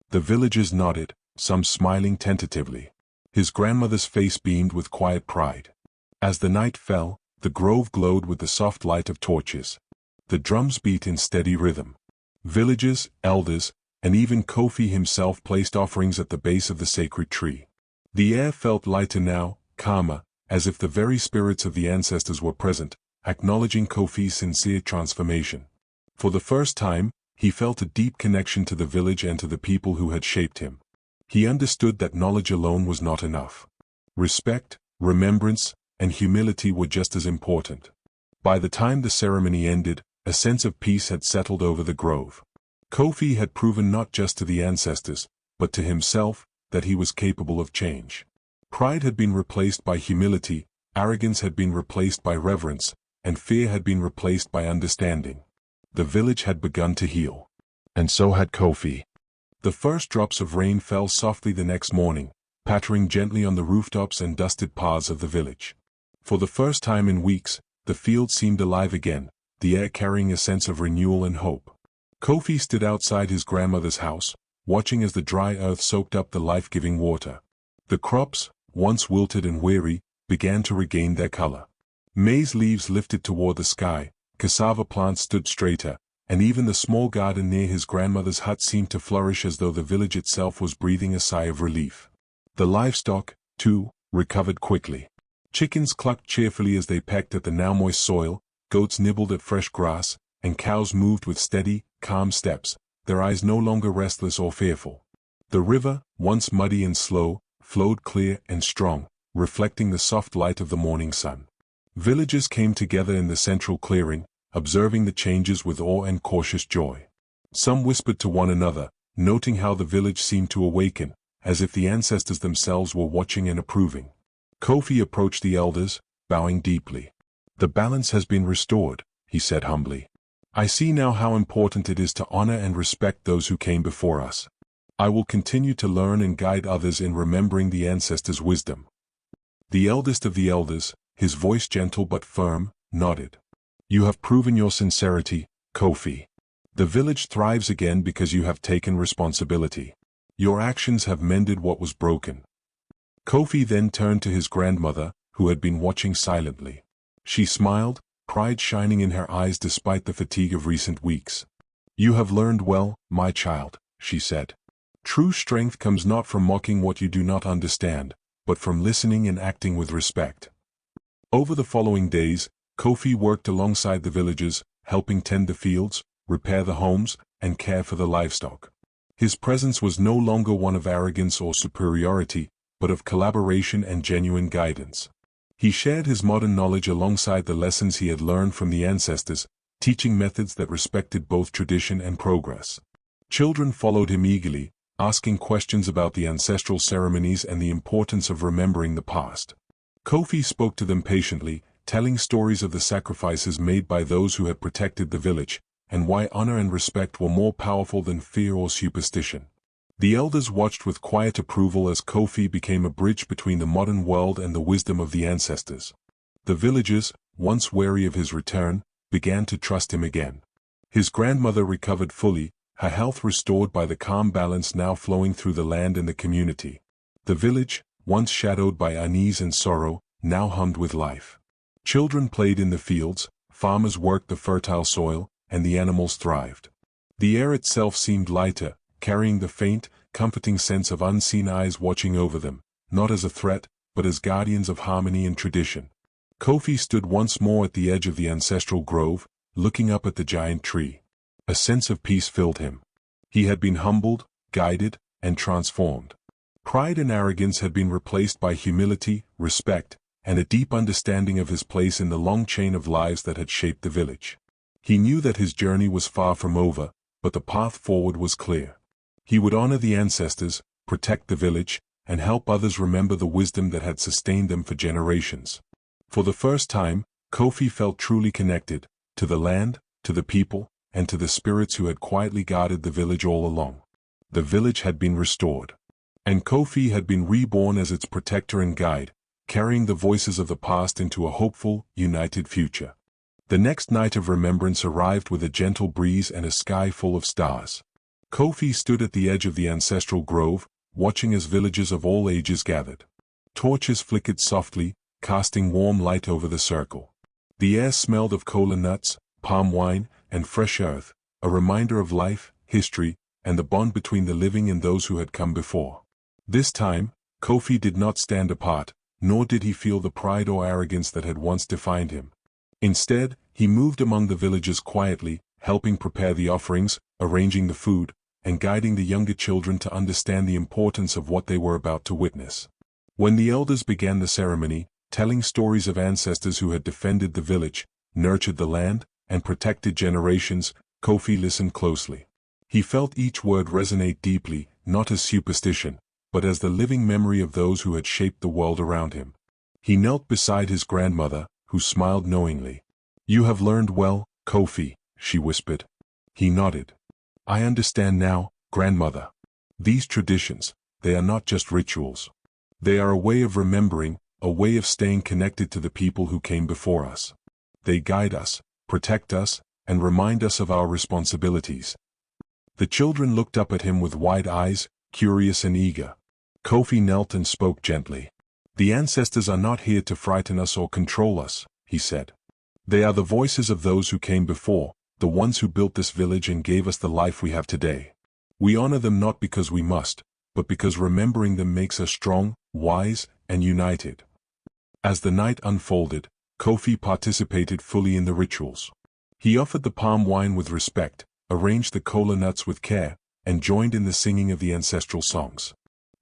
The villagers nodded, some smiling tentatively. His grandmother's face beamed with quiet pride. As the night fell, the grove glowed with the soft light of torches. The drums beat in steady rhythm. Villagers, elders, and even Kofi himself placed offerings at the base of the sacred tree. The air felt lighter now, calmer, as if the very spirits of the ancestors were present, acknowledging Kofi's sincere transformation. For the first time, he felt a deep connection to the village and to the people who had shaped him. He understood that knowledge alone was not enough. Respect, remembrance, and humility were just as important. By the time the ceremony ended, a sense of peace had settled over the grove. Kofi had proven not just to the ancestors, but to himself, that he was capable of change. Pride had been replaced by humility, arrogance had been replaced by reverence, and fear had been replaced by understanding. The village had begun to heal. And so had Kofi. The first drops of rain fell softly the next morning, pattering gently on the rooftops and dusted paths of the village. For the first time in weeks, the field seemed alive again, the air carrying a sense of renewal and hope. Kofi stood outside his grandmother's house, watching as the dry earth soaked up the life-giving water. The crops, once wilted and weary, began to regain their color. Maize leaves lifted toward the sky, cassava plants stood straighter, and even the small garden near his grandmother's hut seemed to flourish as though the village itself was breathing a sigh of relief. The livestock, too, recovered quickly. Chickens clucked cheerfully as they pecked at the now moist soil, goats nibbled at fresh grass, and cows moved with steady, calm steps, their eyes no longer restless or fearful. The river, once muddy and slow, flowed clear and strong, reflecting the soft light of the morning sun. Villagers came together in the central clearing, observing the changes with awe and cautious joy. Some whispered to one another, noting how the village seemed to awaken, as if the ancestors themselves were watching and approving. Kofi approached the elders, bowing deeply. "The balance has been restored," he said humbly. "I see now how important it is to honor and respect those who came before us. I will continue to learn and guide others in remembering the ancestors' wisdom." The eldest of the elders, his voice gentle but firm, nodded. "You have proven your sincerity, Kofi. The village thrives again because you have taken responsibility. Your actions have mended what was broken." Kofi then turned to his grandmother, who had been watching silently. She smiled, pride shining in her eyes despite the fatigue of recent weeks. "You have learned well, my child," she said. "True strength comes not from mocking what you do not understand, but from listening and acting with respect." Over the following days, Kofi worked alongside the villagers, helping tend the fields, repair the homes, and care for the livestock. His presence was no longer one of arrogance or superiority, but of collaboration and genuine guidance. He shared his modern knowledge alongside the lessons he had learned from the ancestors, teaching methods that respected both tradition and progress. Children followed him eagerly, asking questions about the ancestral ceremonies and the importance of remembering the past. Kofi spoke to them patiently, telling stories of the sacrifices made by those who had protected the village, and why honor and respect were more powerful than fear or superstition. The elders watched with quiet approval as Kofi became a bridge between the modern world and the wisdom of the ancestors. The villagers, once wary of his return, began to trust him again. His grandmother recovered fully, her health restored by the calm balance now flowing through the land and the community. The village, once shadowed by unease and sorrow, now hummed with life. Children played in the fields, farmers worked the fertile soil, and the animals thrived. The air itself seemed lighter, carrying the faint, comforting sense of unseen eyes watching over them, not as a threat, but as guardians of harmony and tradition. Kofi stood once more at the edge of the ancestral grove, looking up at the giant tree. A sense of peace filled him. He had been humbled, guided, and transformed. Pride and arrogance had been replaced by humility, respect, and a deep understanding of his place in the long chain of lives that had shaped the village. He knew that his journey was far from over, but the path forward was clear. He would honor the ancestors, protect the village, and help others remember the wisdom that had sustained them for generations. For the first time, Kofi felt truly connected, to the land, to the people, and to the spirits who had quietly guarded the village all along. The village had been restored. And Kofi had been reborn as its protector and guide, carrying the voices of the past into a hopeful, united future. The next night of remembrance arrived with a gentle breeze and a sky full of stars. Kofi stood at the edge of the ancestral grove, watching as villagers of all ages gathered. Torches flickered softly, casting warm light over the circle. The air smelled of kola nuts, palm wine, and fresh earth, a reminder of life, history, and the bond between the living and those who had come before. This time, Kofi did not stand apart, nor did he feel the pride or arrogance that had once defined him. Instead, he moved among the villagers quietly, helping prepare the offerings, arranging the food, and guiding the younger children to understand the importance of what they were about to witness. When the elders began the ceremony, telling stories of ancestors who had defended the village, nurtured the land, and protected generations, Kofi listened closely. He felt each word resonate deeply, not as superstition, but as the living memory of those who had shaped the world around him. He knelt beside his grandmother, who smiled knowingly. "You have learned well, Kofi," she whispered. He nodded. "I understand now, grandmother. These traditions, they are not just rituals. They are a way of remembering, a way of staying connected to the people who came before us. They guide us, protect us, and remind us of our responsibilities." The children looked up at him with wide eyes, curious and eager. Kofi knelt and spoke gently. "The ancestors are not here to frighten us or control us," he said. "They are the voices of those who came before, the ones who built this village and gave us the life we have today. We honor them not because we must, but because remembering them makes us strong, wise, and united." As the night unfolded, Kofi participated fully in the rituals. He offered the palm wine with respect, arranged the kola nuts with care, and joined in the singing of the ancestral songs.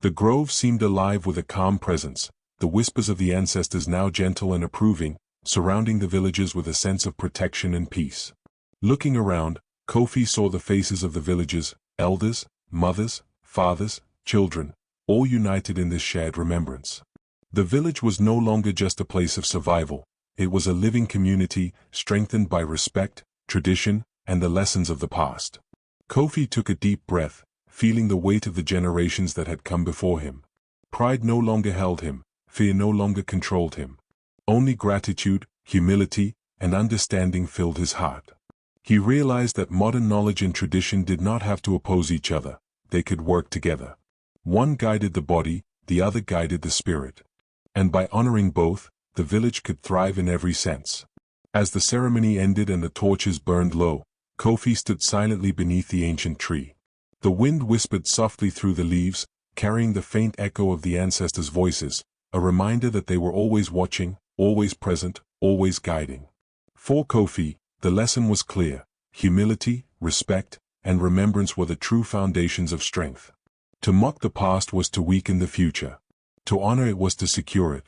The grove seemed alive with a calm presence, the whispers of the ancestors now gentle and approving, surrounding the villagers with a sense of protection and peace. Looking around, Kofi saw the faces of the villagers, elders, mothers, fathers, children, all united in this shared remembrance. The village was no longer just a place of survival, it was a living community, strengthened by respect, tradition, and the lessons of the past. Kofi took a deep breath, feeling the weight of the generations that had come before him. Pride no longer held him, fear no longer controlled him. Only gratitude, humility, and understanding filled his heart. He realized that modern knowledge and tradition did not have to oppose each other, they could work together. One guided the body, the other guided the spirit. And by honoring both, the village could thrive in every sense. As the ceremony ended and the torches burned low, Kofi stood silently beneath the ancient tree. The wind whispered softly through the leaves, carrying the faint echo of the ancestors' voices, a reminder that they were always watching, always present, always guiding. For Kofi, the lesson was clear: humility, respect, and remembrance were the true foundations of strength. To mock the past was to weaken the future. To honor it was to secure it.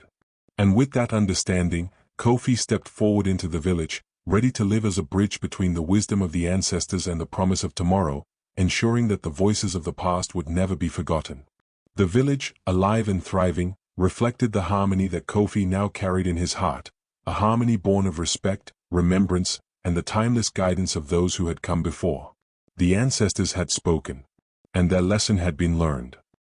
And with that understanding, Kofi stepped forward into the village, ready to live as a bridge between the wisdom of the ancestors and the promise of tomorrow, ensuring that the voices of the past would never be forgotten. The village, alive and thriving, reflected the harmony that Kofi now carried in his heart, a harmony born of respect, remembrance, and the timeless guidance of those who had come before. The ancestors had spoken, and their lesson had been learned.